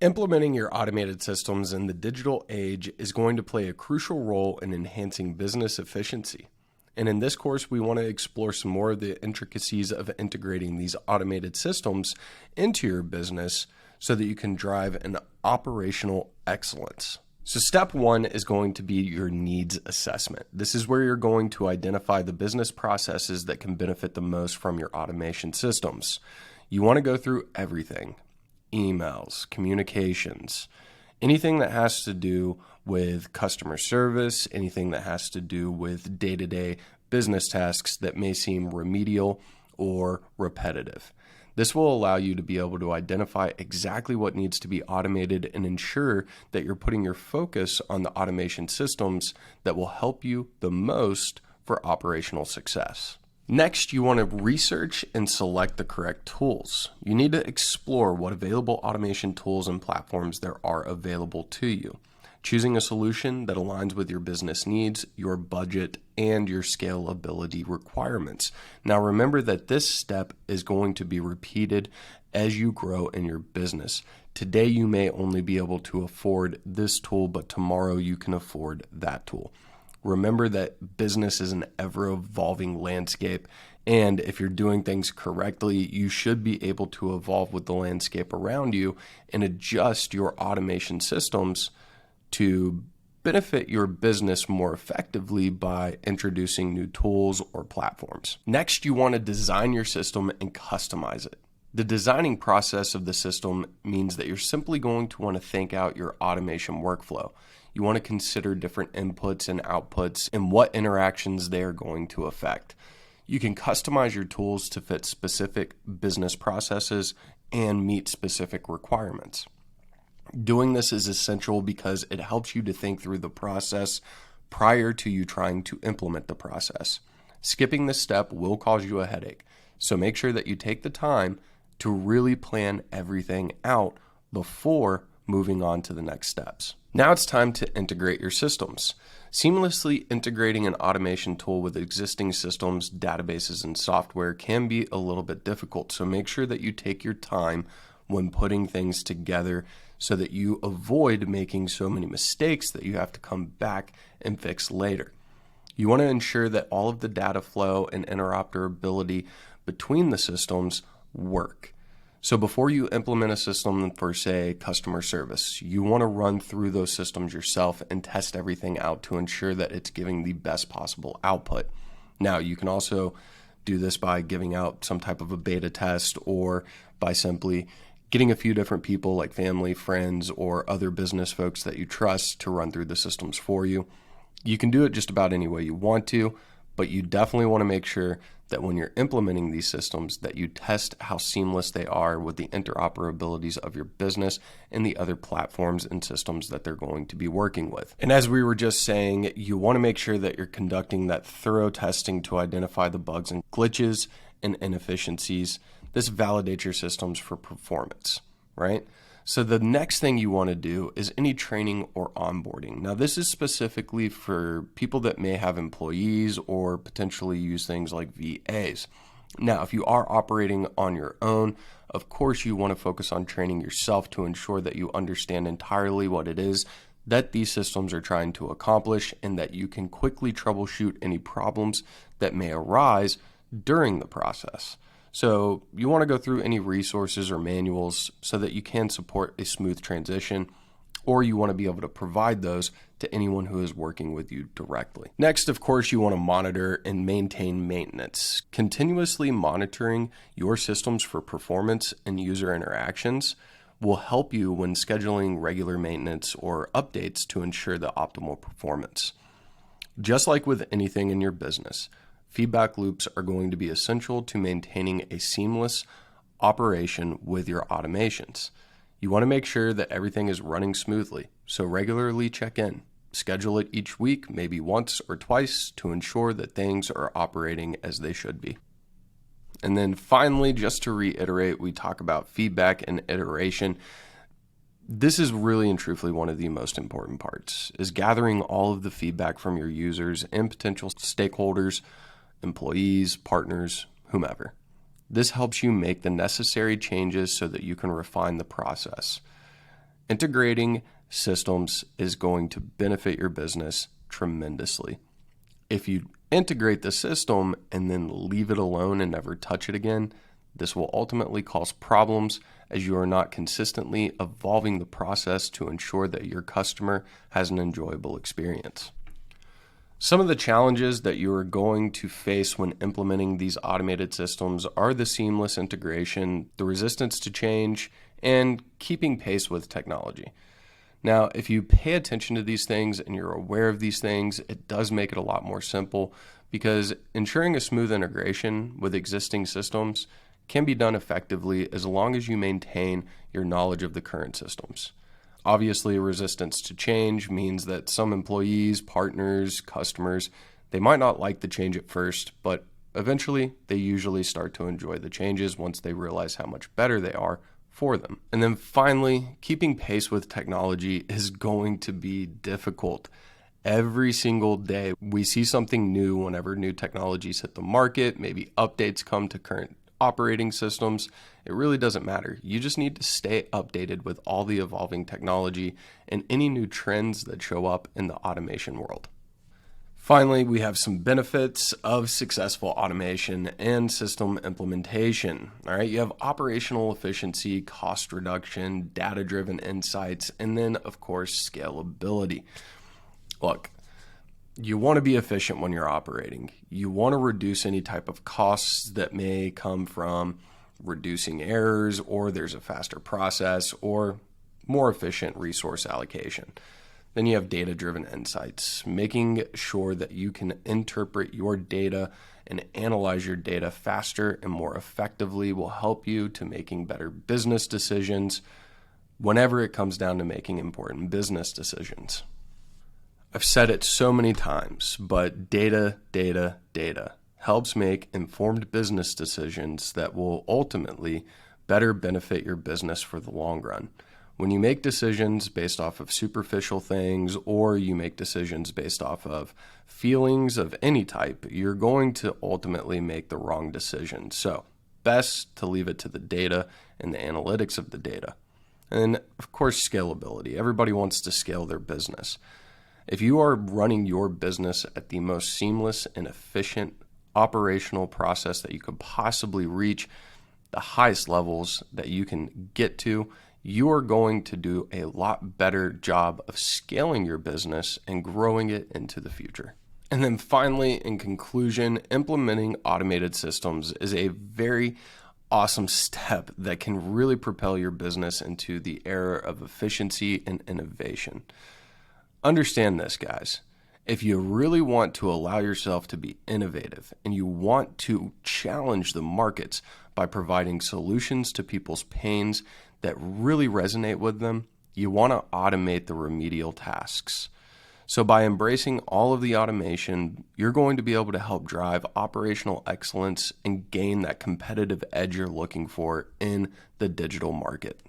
Implementing your automated systems in the digital age is going to play a crucial role in enhancing business efficiency. And in this course, we want to explore some more of the intricacies of integrating these automated systems into your business so that you can drive an operational excellence. So step one is going to be your needs assessment. This is where you're going to identify the business processes that can benefit the most from your automation systems. You want to go through everything: emails, communications, anything that has to do with customer service, anything that has to do with day-to-day business tasks that may seem remedial or repetitive. This will allow you to be able to identify exactly what needs to be automated and ensure that you're putting your focus on the automation systems that will help you the most for operational success. Next, you want to research and select the correct tools. You need to explore what available automation tools and platforms there are available to you, choosing a solution that aligns with your business needs, your budget, and your scalability requirements. Now, remember that this step is going to be repeated as you grow in your business. Today, you may only be able to afford this tool, but tomorrow you can afford that tool. Remember that business is an ever-evolving landscape, and if you're doing things correctly, you should be able to evolve with the landscape around you and adjust your automation systems to benefit your business more effectively by introducing new tools or platforms. Next, you want to design your system and customize it. The designing process of the system means that you're simply going to want to think out your automation workflow. You want to consider different inputs and outputs and what interactions they are going to affect. You can customize your tools to fit specific business processes and meet specific requirements. Doing this is essential because it helps you to think through the process prior to you trying to implement the process. Skipping this step will cause you a headache, so make sure that you take the time to really plan everything out before moving on to the next steps. Now it's time to integrate your systems. Seamlessly integrating an automation tool with existing systems, databases, and software can be a little bit difficult, so make sure that you take your time when putting things together so that you avoid making so many mistakes that you have to come back and fix later. You want to ensure that all of the data flow and interoperability between the systems work. So before you implement a system for, say, customer service, you want to run through those systems yourself and test everything out to ensure that it's giving the best possible output. Now, you can also do this by giving out some type of a beta test or by simply getting a few different people like family, friends, or other business folks that you trust to run through the systems for you. You can do it just about any way you want to, but you definitely want to make sure that when you're implementing these systems that you test how seamless they are with the interoperabilities of your business and the other platforms and systems that they're going to be working with. And as we were just saying, you want to make sure that you're conducting that thorough testing to identify the bugs and glitches and inefficiencies. This validates your systems for performance, right? So the next thing you want to do is any training or onboarding. Now, this is specifically for people that may have employees or potentially use things like VAs. Now, if you are operating on your own, of course, you want to focus on training yourself to ensure that you understand entirely what it is that these systems are trying to accomplish and that you can quickly troubleshoot any problems that may arise during the process. So you want to go through any resources or manuals so that you can support a smooth transition, or you want to be able to provide those to anyone who is working with you directly. Next, of course, you want to monitor and maintain maintenance. Continuously monitoring your systems for performance and user interactions will help you when scheduling regular maintenance or updates to ensure the optimal performance. Just like with anything in your business, feedback loops are going to be essential to maintaining a seamless operation with your automations. You want to make sure that everything is running smoothly, so regularly check in. Schedule it each week, maybe once or twice, to ensure that things are operating as they should be. And then finally, just to reiterate, we talk about feedback and iteration. This is really and truthfully one of the most important parts, is gathering all of the feedback from your users and potential stakeholders, employees, partners, whomever. This helps you make the necessary changes so that you can refine the process. Integrating systems is going to benefit your business tremendously. If you integrate the system and then leave it alone and never touch it again, this will ultimately cause problems as you are not consistently evolving the process to ensure that your customer has an enjoyable experience. Some of the challenges that you are going to face when implementing these automated systems are the seamless integration, the resistance to change, and keeping pace with technology. Now, if you pay attention to these things and you're aware of these things, it does make it a lot more simple, because ensuring a smooth integration with existing systems can be done effectively as long as you maintain your knowledge of the current systems. Obviously, resistance to change means that some employees, partners, customers, they might not like the change at first, but eventually they usually start to enjoy the changes once they realize how much better they are for them. And then finally, keeping pace with technology is going to be difficult. Every single day, we see something new whenever new technologies hit the market, maybe updates come to current operating systems. It really doesn't matter. You just need to stay updated with all the evolving technology and any new trends that show up in the automation world. Finally, we have some benefits of successful automation and system implementation. All right, you have operational efficiency, cost reduction, data-driven insights, and then, of course, scalability. Look, you want to be efficient when you're operating. You want to reduce any type of costs that may come from reducing errors, or there's a faster process, or more efficient resource allocation. Then you have data-driven insights, making sure that you can interpret your data and analyze your data faster and more effectively will help you to making better business decisions whenever it comes down to making important business decisions. I've said it so many times, but data helps make informed business decisions that will ultimately better benefit your business for the long run. When you make decisions based off of superficial things, or you make decisions based off of feelings of any type, you're going to ultimately make the wrong decision. So, best to leave it to the data and the analytics of the data. And of course, scalability. Everybody wants to scale their business. If you are running your business at the most seamless and efficient operational process that you could possibly reach, the highest levels that you can get to, you are going to do a lot better job of scaling your business and growing it into the future. And then finally, in conclusion, implementing automated systems is a very awesome step that can really propel your business into the era of efficiency and innovation. Understand this, guys. If you really want to allow yourself to be innovative and you want to challenge the markets by providing solutions to people's pains that really resonate with them, you want to automate the remedial tasks. So by embracing all of the automation, you're going to be able to help drive operational excellence and gain that competitive edge you're looking for in the digital market.